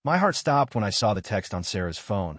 My heart stopped when I saw the text on Sarah's phone.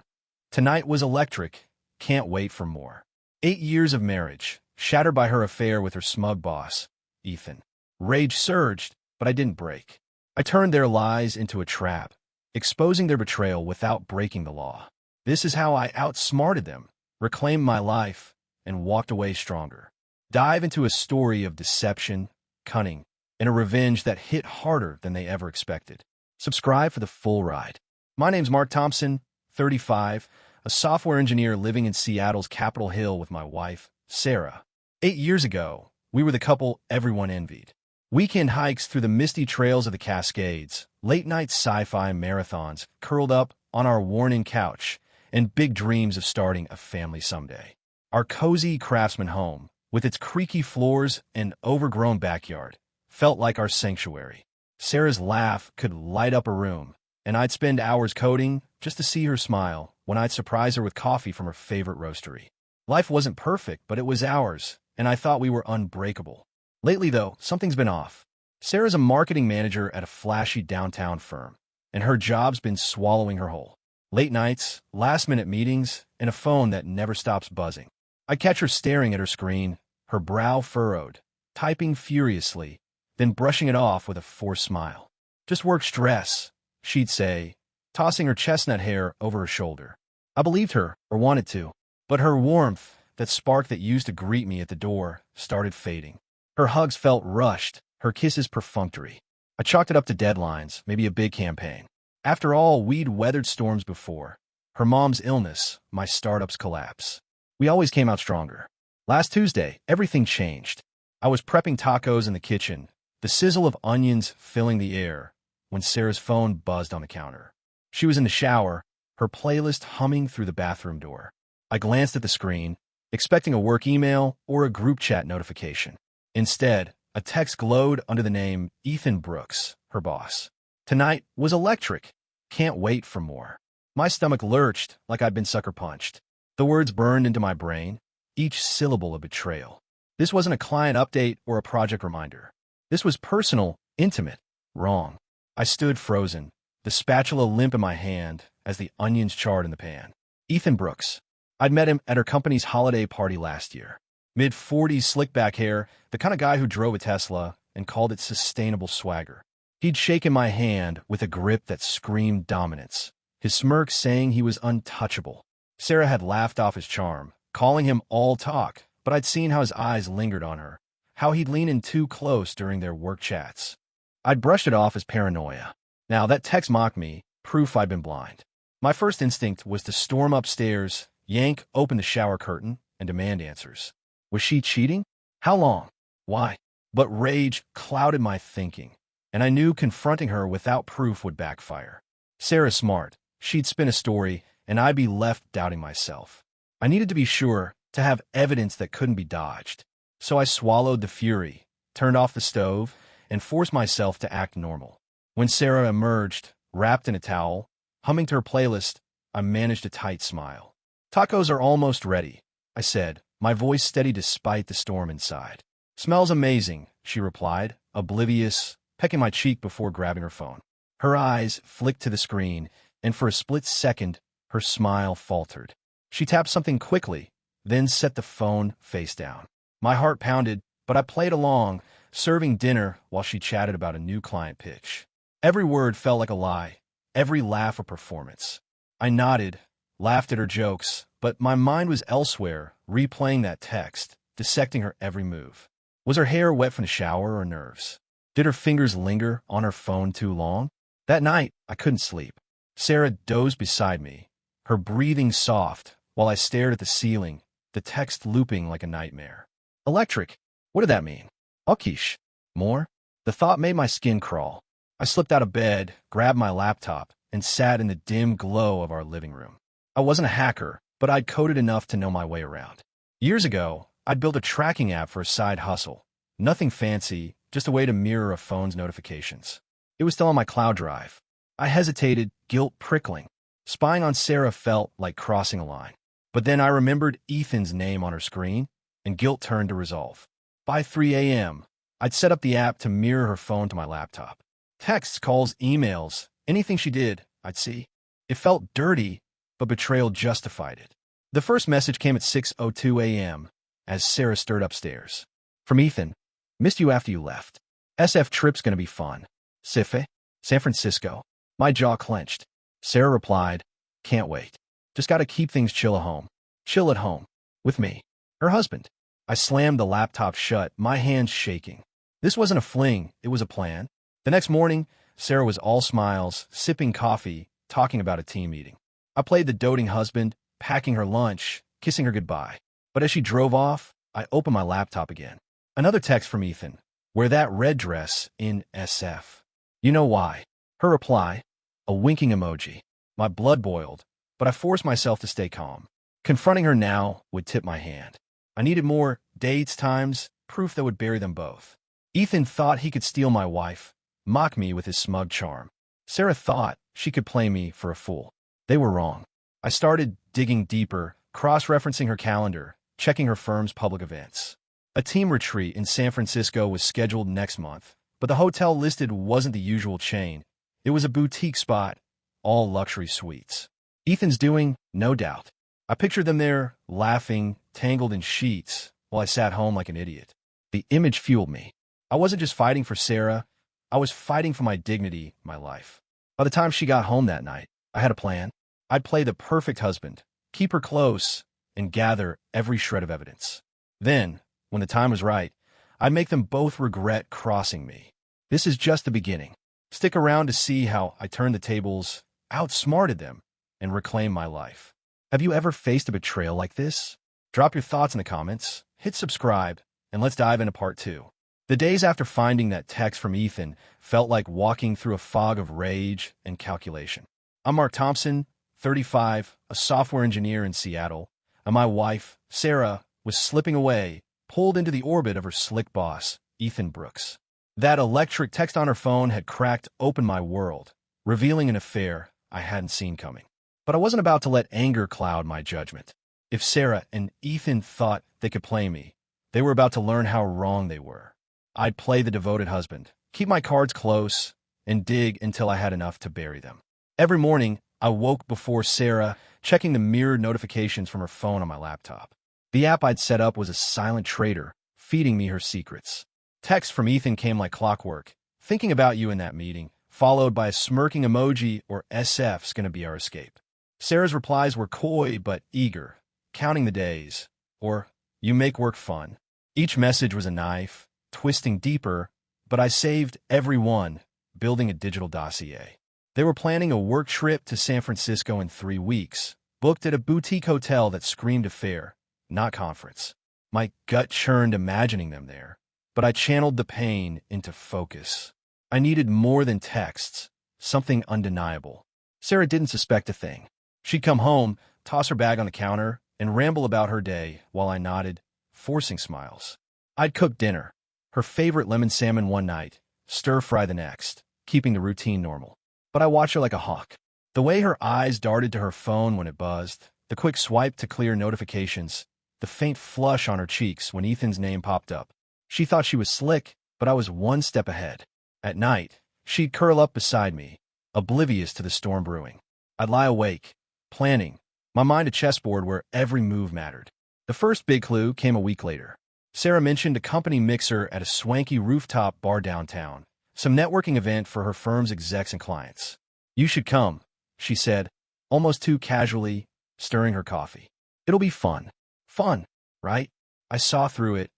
Tonight was electric. Can't wait for more. 8 years of marriage, shattered by her affair with her smug boss, Ethan. Rage surged, but I didn't break. I turned their lies into a trap, exposing their betrayal without breaking the law. This is how I outsmarted them, reclaimed my life, and walked away stronger. Dive into a story of deception, cunning, and a revenge that hit harder than they ever expected. Subscribe for the full ride. My name's Mark Thompson, 35, a software engineer living in Seattle's Capitol Hill with my wife, Sarah. 8 years ago, we were the couple everyone envied. Weekend hikes through the misty trails of the Cascades, late-night sci-fi marathons curled up on our worn-in couch, and big dreams of starting a family someday. Our cozy craftsman home, with its creaky floors and overgrown backyard, felt like our sanctuary. Sarah's laugh could light up a room, and I'd spend hours coding just to see her smile when I'd surprise her with coffee from her favorite roastery. Life wasn't perfect, but it was ours, and I thought we were unbreakable. Lately, though, something's been off. Sarah's a marketing manager at a flashy downtown firm, and her job's been swallowing her whole. Late nights, last-minute meetings, and a phone that never stops buzzing. I catch her staring at her screen, her brow furrowed, typing furiously, then brushing it off with a forced smile. "Just work stress," she'd say, tossing her chestnut hair over her shoulder. I believed her, or wanted to, but her warmth, that spark that used to greet me at the door, started fading. Her hugs felt rushed, her kisses perfunctory. I chalked it up to deadlines, maybe a big campaign. After all, we'd weathered storms before. Her mom's illness, my startup's collapse. We always came out stronger. Last Tuesday, everything changed. I was prepping tacos in the kitchen, the sizzle of onions filling the air, when Sarah's phone buzzed on the counter. She was in the shower, her playlist humming through the bathroom door. I glanced at the screen, expecting a work email or a group chat notification. Instead, a text glowed under the name Ethan Brooks, her boss. Tonight was electric. Can't wait for more. My stomach lurched like I'd been sucker punched. The words burned into my brain, each syllable a betrayal. This wasn't a client update or a project reminder. This was personal, intimate, wrong. I stood frozen, the spatula limp in my hand as the onions charred in the pan. Ethan Brooks. I'd met him at her company's holiday party last year. Mid-40s slick-back hair, the kind of guy who drove a Tesla and called it sustainable swagger. He'd shaken my hand with a grip that screamed dominance, his smirk saying he was untouchable. Sarah had laughed off his charm, calling him all talk, but I'd seen how his eyes lingered on her, how he'd lean in too close during their work chats. I'd brushed it off as paranoia. Now, that text mocked me, proof I'd been blind. My first instinct was to storm upstairs, yank open the shower curtain, and demand answers. Was she cheating? How long? Why? But rage clouded my thinking, and I knew confronting her without proof would backfire. Sarah's smart. She'd spin a story, and I'd be left doubting myself. I needed to be sure, to have evidence that couldn't be dodged. So I swallowed the fury, turned off the stove, and forced myself to act normal. When Sarah emerged, wrapped in a towel, humming to her playlist, I managed a tight smile. "Tacos are almost ready," I said, my voice steady despite the storm inside. "Smells amazing," she replied, oblivious, pecking my cheek before grabbing her phone. Her eyes flicked to the screen, and for a split second, her smile faltered. She tapped something quickly, then set the phone face down. My heart pounded, but I played along, serving dinner while she chatted about a new client pitch. Every word felt like a lie, every laugh a performance. I nodded, laughed at her jokes, but my mind was elsewhere, replaying that text, dissecting her every move. Was her hair wet from the shower or nerves? Did her fingers linger on her phone too long? That night, I couldn't sleep. Sarah dozed beside me, her breathing soft, while I stared at the ceiling, the text looping like a nightmare. Electric. What did that mean? Quiche. More? The thought made my skin crawl. I slipped out of bed, grabbed my laptop, and sat in the dim glow of our living room. I wasn't a hacker, but I'd coded enough to know my way around. Years ago, I'd built a tracking app for a side hustle. Nothing fancy, just a way to mirror a phone's notifications. It was still on my cloud drive. I hesitated, guilt prickling. Spying on Sarah felt like crossing a line. But then I remembered Ethan's name on her screen, and guilt turned to resolve. By 3 a.m., I'd set up the app to mirror her phone to my laptop. Texts, calls, emails, anything she did, I'd see. It felt dirty, but betrayal justified it. The first message came at 6:02 a.m. as Sarah stirred upstairs. From Ethan, missed you after you left. SF trip's gonna be fun. Sife? San Francisco. My jaw clenched. Sarah replied, can't wait. Just gotta keep things chill at home. Chill at home. With me. Her husband. I slammed the laptop shut, my hands shaking. This wasn't a fling, it was a plan. The next morning, Sarah was all smiles, sipping coffee, talking about a team meeting. I played the doting husband, packing her lunch, kissing her goodbye. But as she drove off, I opened my laptop again. Another text from Ethan. Wear that red dress in SF. You know why. Her reply. A winking emoji. My blood boiled, but I forced myself to stay calm. Confronting her now would tip my hand. I needed more dates, times, proof that would bury them both. Ethan thought he could steal my wife, mock me with his smug charm. Sarah thought she could play me for a fool. They were wrong. I started digging deeper, cross-referencing her calendar, checking her firm's public events. A team retreat in San Francisco was scheduled next month, but the hotel listed wasn't the usual chain. It was a boutique spot, all luxury suites. Ethan's doing, no doubt. I pictured them there, laughing, tangled in sheets, while I sat home like an idiot. The image fueled me. I wasn't just fighting for Sarah, I was fighting for my dignity, my life. By the time she got home that night, I had a plan. I'd play the perfect husband, keep her close, and gather every shred of evidence. Then, when the time was right, I'd make them both regret crossing me. This is just the beginning. Stick around to see how I turned the tables, outsmarted them, and reclaimed my life. Have you ever faced a betrayal like this? Drop your thoughts in the comments, hit subscribe, and let's dive into part 2. The days after finding that text from Ethan felt like walking through a fog of rage and calculation. I'm Mark Thompson, 35, a software engineer in Seattle, and my wife, Sarah, was slipping away, pulled into the orbit of her slick boss, Ethan Brooks. That electric text on her phone had cracked open my world, revealing an affair I hadn't seen coming. But I wasn't about to let anger cloud my judgment. If Sarah and Ethan thought they could play me, they were about to learn how wrong they were. I'd play the devoted husband, keep my cards close, and dig until I had enough to bury them. Every morning, I woke before Sarah, checking the mirrored notifications from her phone on my laptop. The app I'd set up was a silent traitor, feeding me her secrets. Texts from Ethan came like clockwork, thinking about you in that meeting, followed by a smirking emoji or SF's gonna be our escape. Sarah's replies were coy but eager, counting the days, or you make work fun. Each message was a knife, twisting deeper, but I saved every one, building a digital dossier. They were planning a work trip to San Francisco in 3 weeks, booked at a boutique hotel that screamed affair, not conference. My gut churned imagining them there, but I channeled the pain into focus. I needed more than texts, something undeniable. Sarah didn't suspect a thing. She'd come home, toss her bag on the counter, and ramble about her day while I nodded, forcing smiles. I'd cook dinner, her favorite lemon salmon one night, stir-fry the next, keeping the routine normal. But I watched her like a hawk. The way her eyes darted to her phone when it buzzed, the quick swipe to clear notifications, the faint flush on her cheeks when Ethan's name popped up. She thought she was slick, but I was one step ahead. At night, she'd curl up beside me, oblivious to the storm brewing. I'd lie awake, planning, my mind a chessboard where every move mattered. The first big clue came a week later. Sarah mentioned a company mixer at a swanky rooftop bar downtown, some networking event for her firm's execs and clients. You should come, she said, almost too casually, stirring her coffee. It'll be fun. Fun, right? I saw through it.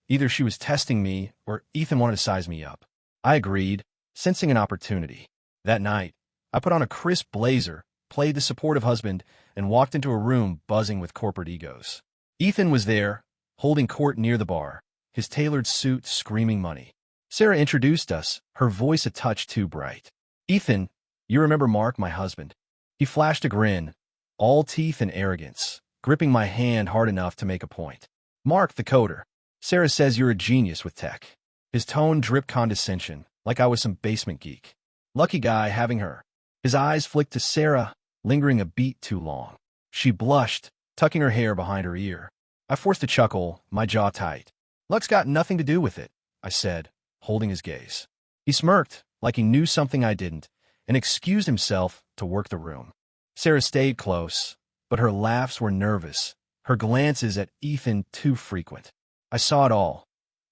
Either she was testing me or Ethan wanted to size me up. I agreed, sensing an opportunity. That night, I put on a crisp blazer, played the supportive husband, and walked into a room buzzing with corporate egos. Ethan was there, holding court near the bar, his tailored suit screaming money. Sarah introduced us, her voice a touch too bright. Ethan, you remember Mark, my husband? He flashed a grin, all teeth and arrogance, gripping my hand hard enough to make a point. Mark, the coder. Sarah says you're a genius with tech. His tone dripped condescension, like I was some basement geek. Lucky guy having her. His eyes flicked to Sarah, lingering a beat too long. She blushed, tucking her hair behind her ear. I forced a chuckle, my jaw tight. Luck's got nothing to do with it, I said, holding his gaze. He smirked, like he knew something I didn't, and excused himself to work the room. Sarah stayed close, but her laughs were nervous, her glances at Ethan too frequent. I saw it all.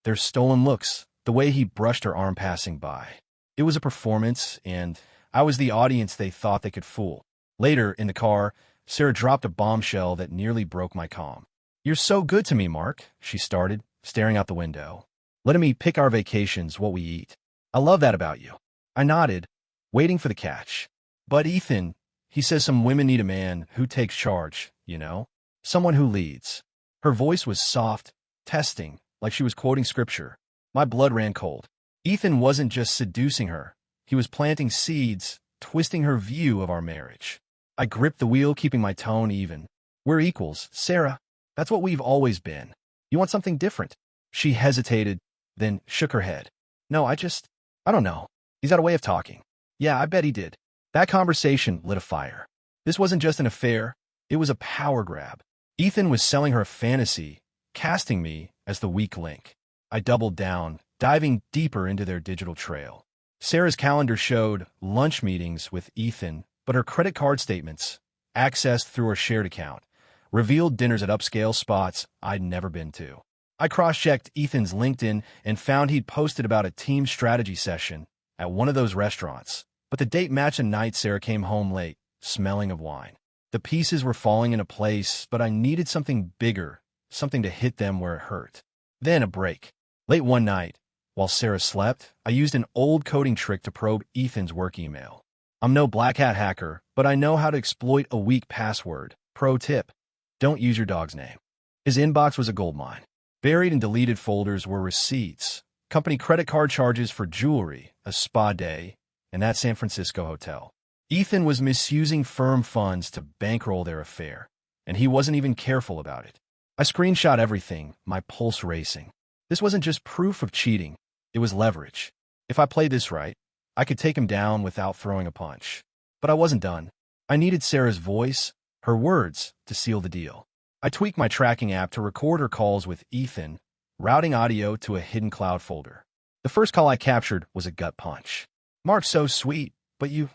Their stolen looks, the way he brushed her arm passing by. It was a performance, and I was the audience they thought they could fool. Later, in the car, Sarah dropped a bombshell that nearly broke my calm. "You're so good to me, Mark," she started, staring out the window. "Letting me pick our vacations, what we eat. I love that about you." I nodded, waiting for the catch. "But Ethan, he says some women need a man who takes charge, you know? Someone who leads." Her voice was soft, testing, like she was quoting scripture. My blood ran cold. Ethan wasn't just seducing her. He was planting seeds, twisting her view of our marriage. I gripped the wheel, keeping my tone even. "We're equals, Sarah. That's what we've always been. You want something different?" She hesitated, then shook her head. "No, I don't know. He's got a way of talking." Yeah, I bet he did. That conversation lit a fire. This wasn't just an affair. It was a power grab. Ethan was selling her a fantasy, casting me as the weak link. I doubled down, diving deeper into their digital trail. Sarah's calendar showed lunch meetings with Ethan, but her credit card statements, accessed through her shared account, revealed dinners at upscale spots I'd never been to. I cross-checked Ethan's LinkedIn and found he'd posted about a team strategy session at one of those restaurants, but the date matched a night Sarah came home late, smelling of wine. The pieces were falling into place, but I needed something bigger, something to hit them where it hurt. Then a break. Late one night, while Sarah slept, I used an old coding trick to probe Ethan's work email. I'm no black hat hacker, but I know how to exploit a weak password. Pro tip: don't use your dog's name. His inbox was a goldmine. Buried in deleted folders were receipts, company credit card charges for jewelry, a spa day, and that San Francisco hotel. Ethan was misusing firm funds to bankroll their affair, and he wasn't even careful about it. I screenshot everything, my pulse racing. This wasn't just proof of cheating, it was leverage. If I played this right, I could take him down without throwing a punch. But I wasn't done. I needed Sarah's voice, her words, to seal the deal. I tweaked my tracking app to record her calls with Ethan, routing audio to a hidden cloud folder. The first call I captured was a gut punch. "Mark's so sweet, but you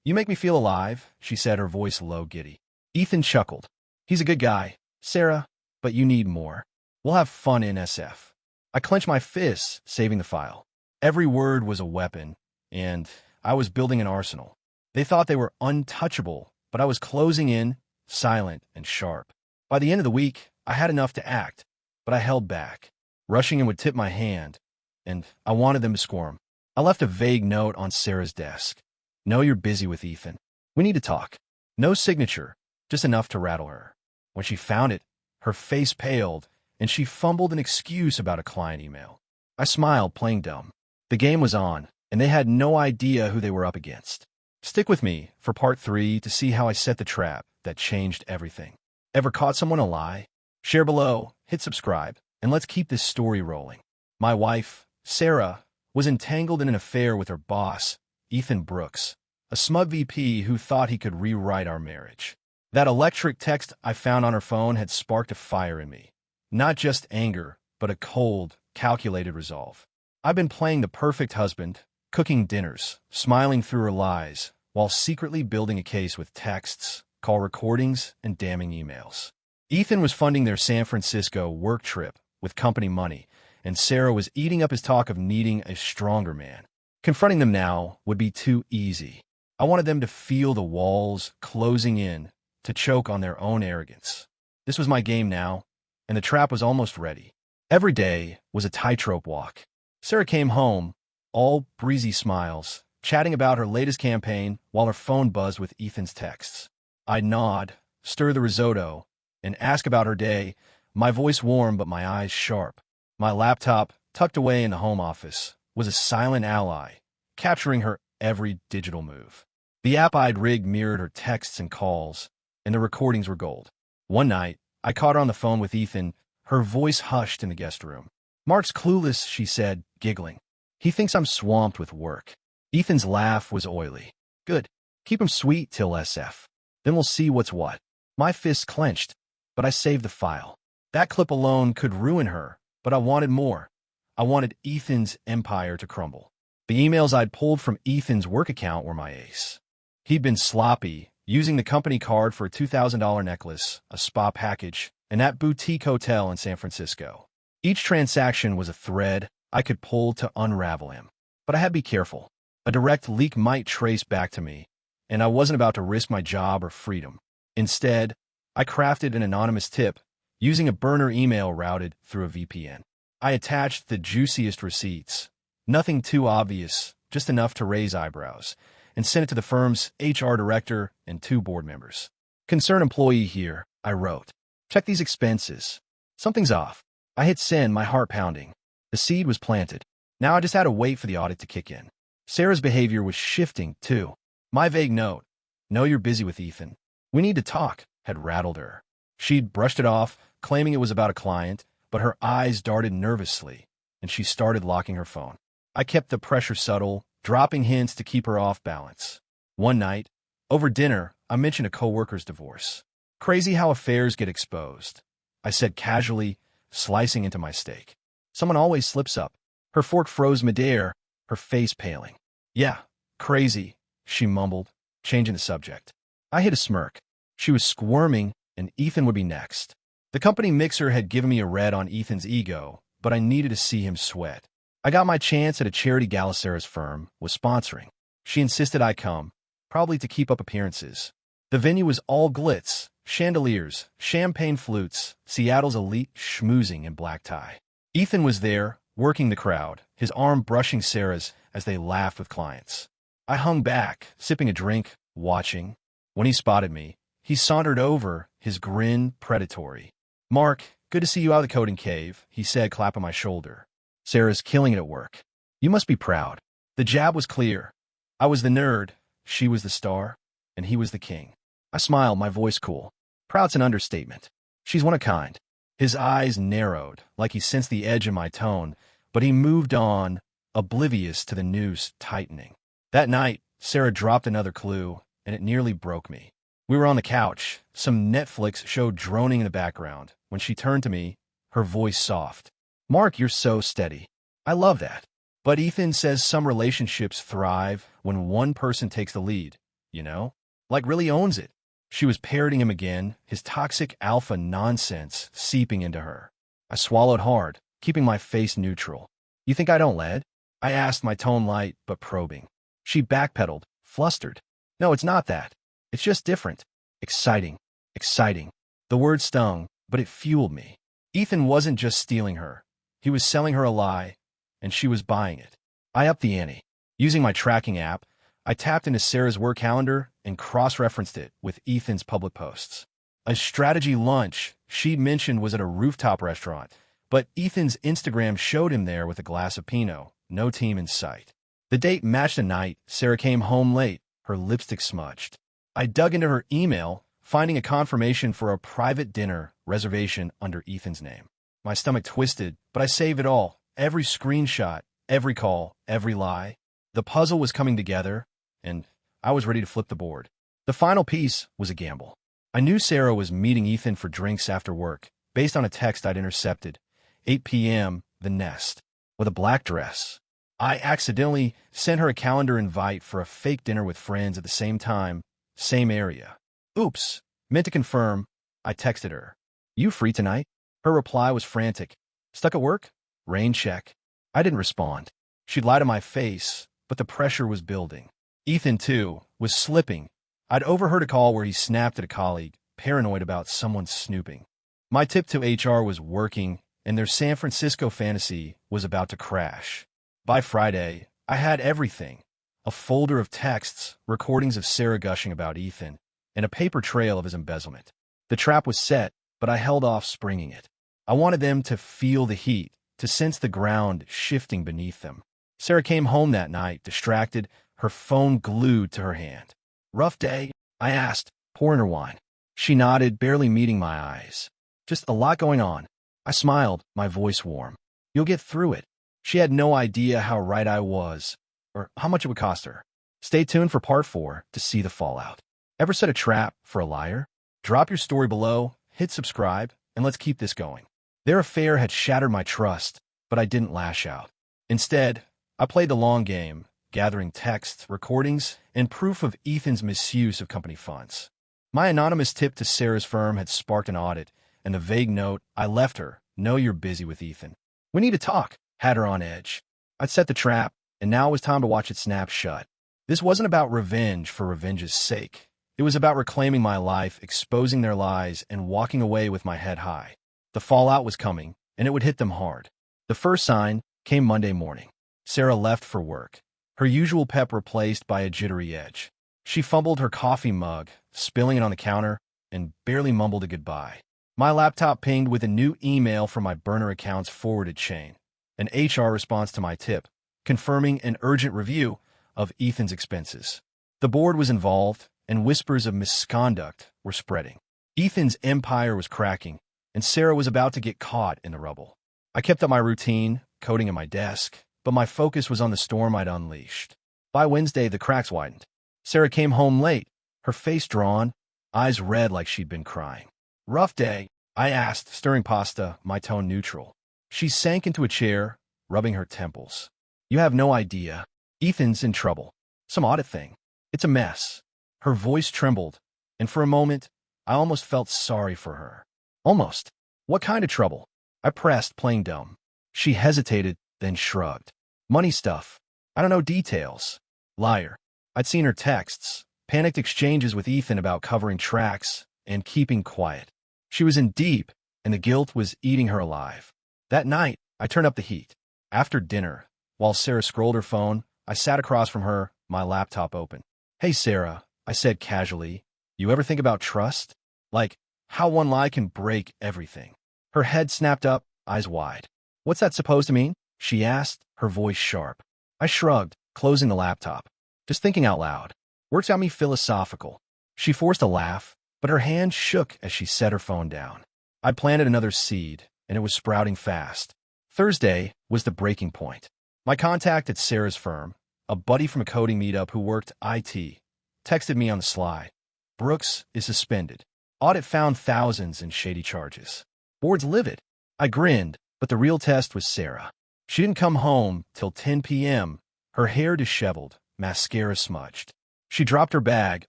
make me feel alive," she said, her voice low, giddy. Ethan chuckled. "He's a good guy, Sarah, but you need more. We'll have fun in SF." I clenched my fists, saving the file. Every word was a weapon, and I was building an arsenal. They thought they were untouchable, but I was closing in, silent and sharp. By the end of the week, I had enough to act, but I held back. Rushing in would tip my hand, and I wanted them to squirm. I left a vague note on Sarah's desk. "Know you're busy with Ethan. We need to talk." No signature, just enough to rattle her. When she found it, her face paled, and she fumbled an excuse about a client email. I smiled, playing dumb. The game was on, and they had no idea who they were up against. Stick with me for part 3 to see how I set the trap that changed everything. Ever caught someone a lie? Share below, hit subscribe, and let's keep this story rolling. My wife, Sarah, was entangled in an affair with her boss, Ethan Brooks, a smug VP who thought he could rewrite our marriage. That electric text I found on her phone had sparked a fire in me. Not just anger, but a cold, calculated resolve. I've been playing the perfect husband, cooking dinners, smiling through her lies, while secretly building a case with texts, call recordings, and damning emails. Ethan was funding their San Francisco work trip with company money, and Sarah was eating up his talk of needing a stronger man. Confronting them now would be too easy. I wanted them to feel the walls closing in, to choke on their own arrogance. This was my game now, and the trap was almost ready. Every day was a tightrope walk. Sarah came home, all breezy smiles, chatting about her latest campaign while her phone buzzed with Ethan's texts. I'd nod, stir the risotto, and ask about her day, my voice warm but my eyes sharp. My laptop, tucked away in the home office, was a silent ally, capturing her every digital move. The app I'd rigged mirrored her texts and calls, and the recordings were gold. One night, I caught her on the phone with Ethan, her voice hushed in the guest room. "Mark's clueless," she said, giggling. "He thinks I'm swamped with work." Ethan's laugh was oily. "Good. Keep him sweet till SF. Then we'll see what's what." My fists clenched, but I saved the file. That clip alone could ruin her, but I wanted more. I wanted Ethan's empire to crumble. The emails I'd pulled from Ethan's work account were my ace. He'd been sloppy, using the company card for a $2,000 necklace, a spa package, and that boutique hotel in San Francisco. Each transaction was a thread I could pull to unravel him. But I had to be careful. A direct leak might trace back to me, and I wasn't about to risk my job or freedom. Instead, I crafted an anonymous tip using a burner email routed through a VPN. I attached the juiciest receipts, nothing too obvious, just enough to raise eyebrows, and sent it to the firm's HR director and 2 board members. "Concerned employee here," I wrote. "Check these expenses. Something's off." I hit send, my heart pounding. The seed was planted. Now I just had to wait for the audit to kick in. Sarah's behavior was shifting, too. My vague note, "Know you're busy with Ethan. We need to talk," had rattled her. She'd brushed it off, claiming it was about a client, but her eyes darted nervously, and she started locking her phone. I kept the pressure subtle, dropping hints to keep her off balance. One night, over dinner, I mentioned a coworker's divorce. "Crazy how affairs get exposed," I said casually, slicing into my steak. "Someone always slips up." Her fork froze midair, her face paling. "Yeah, crazy," she mumbled, changing the subject. I hid a smirk. She was squirming, and Ethan would be next. The company mixer had given me a red on Ethan's ego, but I needed to see him sweat. I got my chance at a charity gala Sarah's firm was sponsoring. She insisted I come, probably to keep up appearances. The venue was all glitz, chandeliers, champagne flutes, Seattle's elite schmoozing in black tie. Ethan was there, working the crowd, his arm brushing Sarah's as they laughed with clients. I hung back, sipping a drink, watching. When he spotted me, he sauntered over, his grin predatory. "Mark, good to see you out of the coding cave," he said, clapping my shoulder. "Sarah's killing it at work. You must be proud." The jab was clear. I was the nerd, she was the star, and he was the king. I smiled, my voice cool. "Proud's an understatement. She's one of a kind." His eyes narrowed, like he sensed the edge in my tone, but he moved on, oblivious to the noose tightening. That night, Sarah dropped another clue, and it nearly broke me. We were on the couch, some Netflix show droning in the background, when she turned to me, her voice soft. "Mark, you're so steady." "I love that. But Ethan says some relationships thrive when one person takes the lead, you know? Like really owns it." She was parroting him again, his toxic alpha nonsense seeping into her. I swallowed hard, keeping my face neutral. "You think I don't lead?" I asked, my tone light but probing. She backpedaled, flustered. "No, it's not that. It's just different. Exciting. Exciting." The word stung, but it fueled me. Ethan wasn't just stealing her. He was selling her a lie, and she was buying it. I upped the ante. Using my tracking app, I tapped into Sarah's work calendar and cross-referenced it with Ethan's public posts. A strategy lunch she'd mentioned was at a rooftop restaurant, but Ethan's Instagram showed him there with a glass of Pinot, no team in sight. The date matched a night Sarah came home late, her lipstick smudged. I dug into her email, finding a confirmation for a private dinner reservation under Ethan's name. My stomach twisted, but I saved it all. Every screenshot, every call, every lie. The puzzle was coming together, and I was ready to flip the board. The final piece was a gamble. I knew Sarah was meeting Ethan for drinks after work, based on a text I'd intercepted. 8 p.m., the nest, with a black dress. I accidentally sent her a calendar invite for a fake dinner with friends at the same time, same area. "Oops, meant to confirm," I texted her. "You free tonight?" Her reply was frantic. "Stuck at work? Rain check." I didn't respond. She'd lie to my face, but the pressure was building. Ethan, too, was slipping. I'd overheard a call where he snapped at a colleague, paranoid about someone snooping. My tip to HR was working, and their San Francisco fantasy was about to crash. By Friday, I had everything. A folder of texts, recordings of Sarah gushing about Ethan, and a paper trail of his embezzlement. The trap was set, but I held off springing it. I wanted them to feel the heat, to sense the ground shifting beneath them. Sarah came home that night, distracted, her phone glued to her hand. "Rough day?" I asked, pouring her wine. She nodded, barely meeting my eyes. "Just a lot going on." I smiled, my voice warm. "You'll get through it." She had no idea how right I was, or how much it would cost her. Stay tuned for part 4 to see the fallout. Ever set a trap for a liar? Drop your story below, hit subscribe, and let's keep this going. Their affair had shattered my trust, but I didn't lash out. Instead, I played the long game, gathering texts, recordings, and proof of Ethan's misuse of company funds. My anonymous tip to Sarah's firm had sparked an audit, and the vague note I left her, "Know you're busy with Ethan. We need to talk," had her on edge. I'd set the trap, and now it was time to watch it snap shut. This wasn't about revenge for revenge's sake. It was about reclaiming my life, exposing their lies, and walking away with my head high. The fallout was coming, and it would hit them hard. The first sign came Monday morning. Sarah left for work, her usual pep replaced by a jittery edge. She fumbled her coffee mug, spilling it on the counter, and barely mumbled a goodbye. My laptop pinged with a new email from my burner account's forwarded chain, an HR response to my tip, confirming an urgent review of Ethan's expenses. The board was involved, and whispers of misconduct were spreading. Ethan's empire was cracking, and Sarah was about to get caught in the rubble. I kept up my routine, coding at my desk, but my focus was on the storm I'd unleashed. By Wednesday, the cracks widened. Sarah came home late, her face drawn, eyes red like she'd been crying. "Rough day?" I asked, stirring pasta, my tone neutral. She sank into a chair, rubbing her temples. "You have no idea. Ethan's in trouble. Some audit thing. It's a mess." Her voice trembled, and for a moment, I almost felt sorry for her. Almost. "What kind of trouble?" I pressed, playing dumb. She hesitated, then shrugged. "Money stuff. I don't know details." Liar. I'd seen her texts, panicked exchanges with Ethan about covering tracks and keeping quiet. She was in deep, and the guilt was eating her alive. That night, I turned up the heat. After dinner, while Sarah scrolled her phone, I sat across from her, my laptop open. "Hey, Sarah," I said casually, "you ever think about trust? Like, how one lie can break everything?" Her head snapped up, eyes wide. "What's that supposed to mean?" she asked, her voice sharp. I shrugged, closing the laptop. Just thinking out loud. Work's got me philosophical. She forced a laugh, but her hand shook as she set her phone down. I planted another seed, and it was sprouting fast. Thursday was the breaking point. My contact at Sarah's firm, a buddy from a coding meetup who worked IT, texted me on the sly. "Brooks is suspended. Audit found thousands in shady charges." Board's livid. I grinned, but the real test was Sarah. She didn't come home till 10 p.m., her hair disheveled, mascara smudged. She dropped her bag,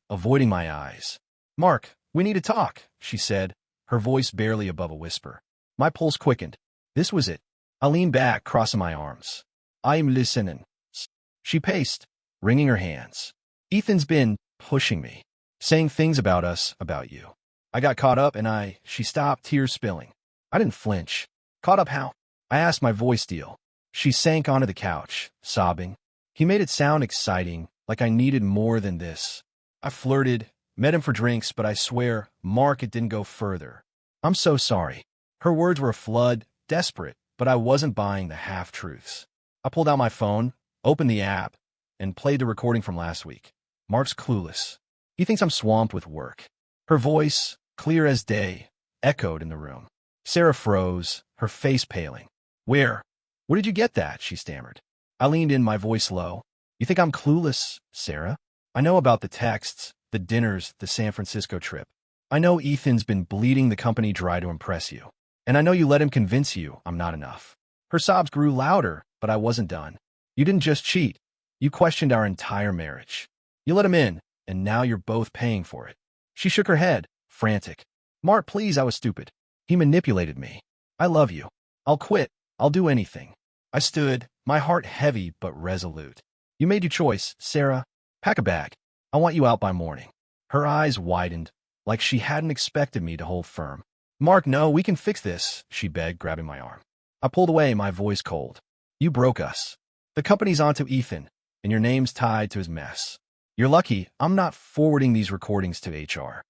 avoiding my eyes. "Mark, we need to talk," she said, her voice barely above a whisper. My pulse quickened. This was it. I leaned back, crossing my arms. "I'm listening." She paced, wringing her hands. "Ethan's been pushing me, saying things about us, about you. I got caught up and she stopped, tears spilling. I didn't flinch. Caught up how? I asked, my voice deal. She sank onto the couch, sobbing. He made it sound exciting, like I needed more than this. I flirted, met him for drinks, but I swear, Mark, it didn't go further. I'm so sorry. Her words were a flood, desperate, but I wasn't buying the half-truths. I pulled out my phone, opened the app, and played the recording from last week. Mark's clueless. He thinks I'm swamped with work. Her voice, clear as day, echoed in the room. Sarah froze, her face paling. Where did you get that? She stammered. I leaned in, my voice low. You think I'm clueless, Sarah? I know about the texts, the dinners, the San Francisco trip. I know Ethan's been bleeding the company dry to impress you. And I know you let him convince you I'm not enough. Her sobs grew louder, but I wasn't done. You didn't just cheat. You questioned our entire marriage. You let him in, and now you're both paying for it. She shook her head, frantic. Mark, please, I was stupid. He manipulated me. I love you. I'll quit. I'll do anything. I stood, my heart heavy but resolute. You made your choice, Sarah. Pack a bag. I want you out by morning. Her eyes widened, like she hadn't expected me to hold firm. Mark, no, we can fix this, she begged, grabbing my arm. I pulled away, my voice cold. You broke us. The company's onto Ethan, and your name's tied to his mess. You're lucky I'm not forwarding these recordings to HR.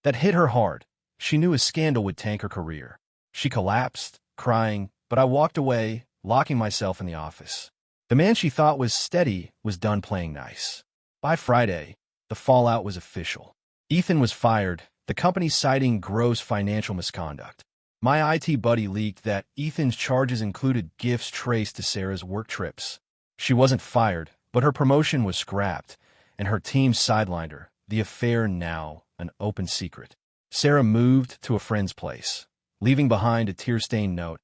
That hit her hard. She knew a scandal would tank her career. She collapsed, crying, but I walked away, locking myself in the office. The man she thought was steady was done playing nice. By Friday, the fallout was official. Ethan was fired, the company citing gross financial misconduct. My IT buddy leaked that Ethan's charges included gifts traced to Sarah's work trips. She wasn't fired, but her promotion was scrapped, and her team sidelined her, the affair now an open secret. Sarah moved to a friend's place, leaving behind a tear-stained note.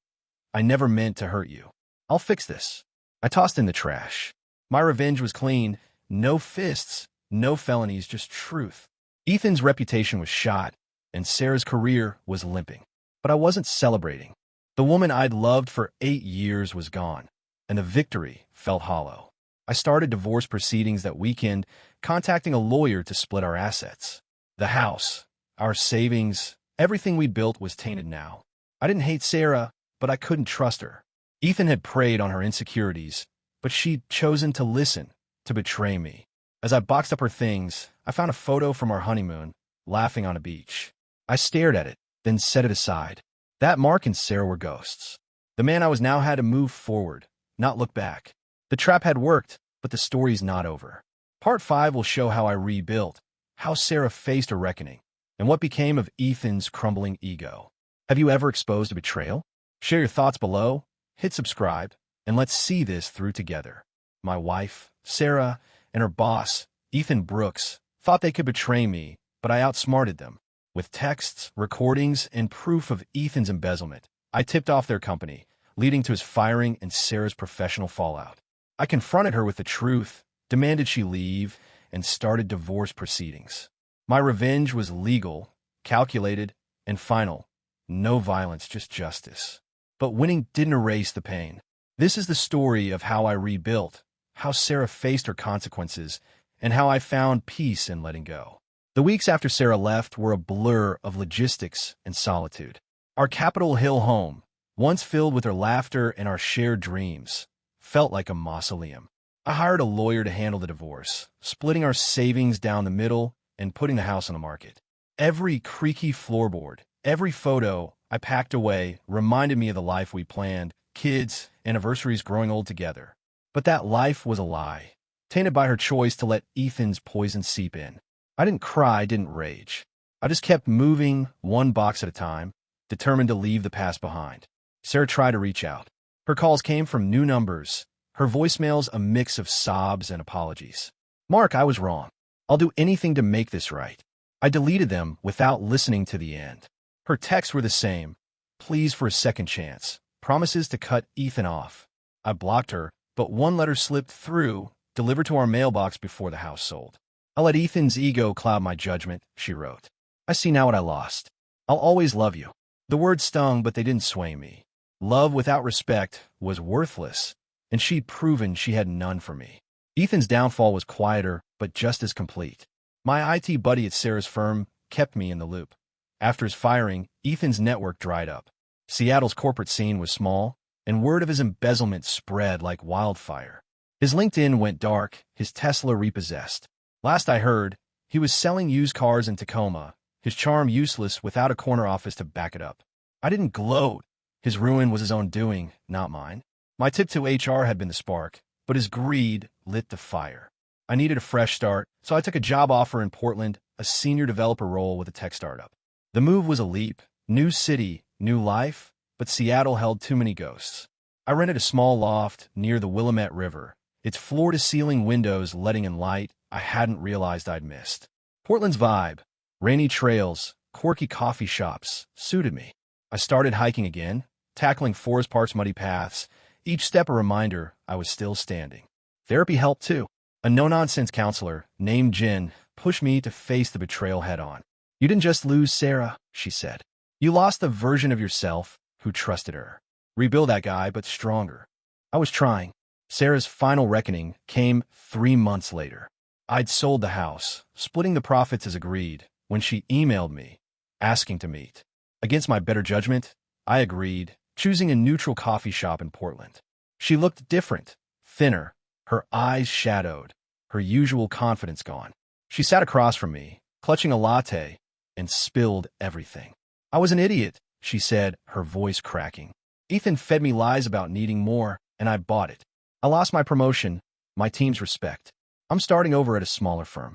I never meant to hurt you. I'll fix this. I tossed in the trash. My revenge was clean. No fists, no felonies, just truth. Ethan's reputation was shot, and Sarah's career was limping. But I wasn't celebrating. The woman I'd loved for 8 years was gone, and the victory felt hollow. I started divorce proceedings that weekend, contacting a lawyer to split our assets. The house, our savings, everything we built was tainted now. I didn't hate Sarah, but I couldn't trust her. Ethan had preyed on her insecurities, but she'd chosen to listen, to betray me. As I boxed up her things, I found a photo from our honeymoon, laughing on a beach. I stared at it, then set it aside. That Mark and Sarah were ghosts. The man I was now had to move forward, not look back. The trap had worked, but the story's not over. Part 5 will show how I rebuilt, how Sarah faced a reckoning, and what became of Ethan's crumbling ego. Have you ever exposed a betrayal? Share your thoughts below, hit subscribe, and let's see this through together. My wife, Sarah, and her boss, Ethan Brooks, thought they could betray me, but I outsmarted them. With texts, recordings, and proof of Ethan's embezzlement, I tipped off their company, leading to his firing and Sarah's professional fallout. I confronted her with the truth, demanded she leave, and started divorce proceedings. My revenge was legal, calculated, and final. No violence, just justice. But winning didn't erase the pain. This is the story of how I rebuilt, how Sarah faced her consequences, and how I found peace in letting go. The weeks after Sarah left were a blur of logistics and solitude. Our Capitol Hill home, once filled with her laughter and our shared dreams, felt like a mausoleum. I hired a lawyer to handle the divorce, splitting our savings down the middle and putting the house on the market. Every creaky floorboard, every photo I packed away reminded me of the life we planned, kids, anniversaries, growing old together. But that life was a lie, tainted by her choice to let Ethan's poison seep in. I didn't cry, didn't rage. I just kept moving, one box at a time, determined to leave the past behind. Sarah tried to reach out. Her calls came from new numbers, her voicemails a mix of sobs and apologies. Mark, I was wrong. I'll do anything to make this right. I deleted them without listening to the end. Her texts were the same. Pleas for a second chance. Promises to cut Ethan off. I blocked her, but one letter slipped through, delivered to our mailbox before the house sold. I let Ethan's ego cloud my judgment, she wrote. I see now what I lost. I'll always love you. The words stung, but they didn't sway me. Love without respect was worthless, and she'd proven she had none for me. Ethan's downfall was quieter, but just as complete. My IT buddy at Sarah's firm kept me in the loop. After his firing, Ethan's network dried up. Seattle's corporate scene was small, and word of his embezzlement spread like wildfire. His LinkedIn went dark, his Tesla repossessed. Last I heard, he was selling used cars in Tacoma, his charm useless without a corner office to back it up. I didn't gloat. His ruin was his own doing, not mine. My tip to HR had been the spark, but his greed lit the fire. I needed a fresh start, so I took a job offer in Portland, a senior developer role with a tech startup. The move was a leap, new city, new life, but Seattle held too many ghosts. I rented a small loft near the Willamette River, its floor-to-ceiling windows letting in light I hadn't realized I'd missed. Portland's vibe, rainy trails, quirky coffee shops, suited me. I started hiking again, tackling Forest Park's muddy paths, each step a reminder I was still standing. Therapy helped too. A no-nonsense counselor, named Jen, pushed me to face the betrayal head-on. You didn't just lose Sarah, she said. You lost the version of yourself who trusted her. Rebuild that guy, but stronger. I was trying. Sarah's final reckoning came 3 months later. I'd sold the house, splitting the profits as agreed, when she emailed me, asking to meet. Against my better judgment, I agreed, choosing a neutral coffee shop in Portland. She looked different, thinner, her eyes shadowed, her usual confidence gone. She sat across from me, clutching a latte, and spilled everything. I was an idiot, she said, her voice cracking. Ethan fed me lies about needing more, and I bought it. I lost my promotion, my team's respect. I'm starting over at a smaller firm.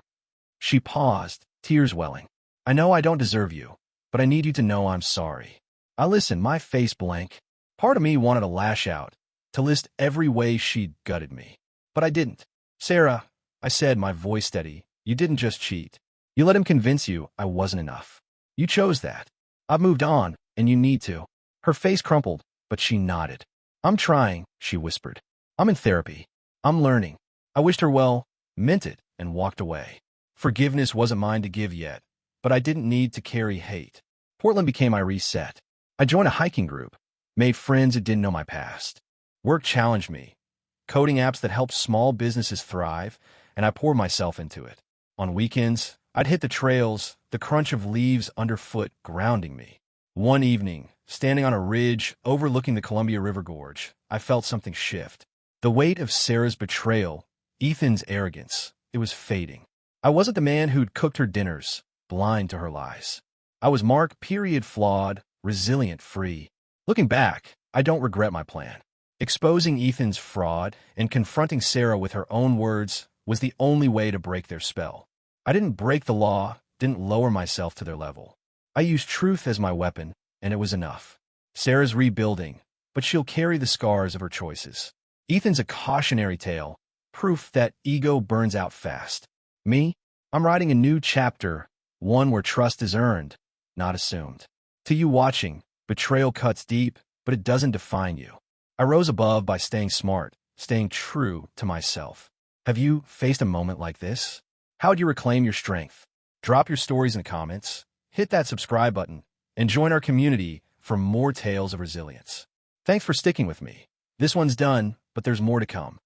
She paused, tears welling. I know I don't deserve you, but I need you to know I'm sorry. I listened, my face blank. Part of me wanted to lash out, to list every way she'd gutted me. But I didn't. Sarah, I said, my voice steady, you didn't just cheat. You let him convince you I wasn't enough. You chose that. I've moved on, and you need to. Her face crumpled, but she nodded. I'm trying, she whispered. I'm in therapy. I'm learning. I wished her well, meant it, and walked away. Forgiveness wasn't mine to give yet, but I didn't need to carry hate. Portland became my reset. I joined a hiking group, made friends who didn't know my past. Work challenged me, coding apps that help small businesses thrive, and I poured myself into it. On weekends, I'd hit the trails, the crunch of leaves underfoot grounding me. One evening, standing on a ridge overlooking the Columbia River Gorge, I felt something shift. The weight of Sarah's betrayal, Ethan's arrogance, it was fading. I wasn't the man who'd cooked her dinners, blind to her lies. I was Mark, flawed, resilient, free. Looking back, I don't regret my plan. Exposing Ethan's fraud and confronting Sarah with her own words was the only way to break their spell. I didn't break the law, didn't lower myself to their level. I used truth as my weapon, and it was enough. Sarah's rebuilding, but she'll carry the scars of her choices. Ethan's a cautionary tale, proof that ego burns out fast. Me, I'm writing a new chapter, one where trust is earned, not assumed. To you watching, betrayal cuts deep, but it doesn't define you. I rose above by staying smart, staying true to myself. Have you faced a moment like this? How'd you reclaim your strength? Drop your stories in the comments, hit that subscribe button, and join our community for more tales of resilience. Thanks for sticking with me. This one's done, but there's more to come.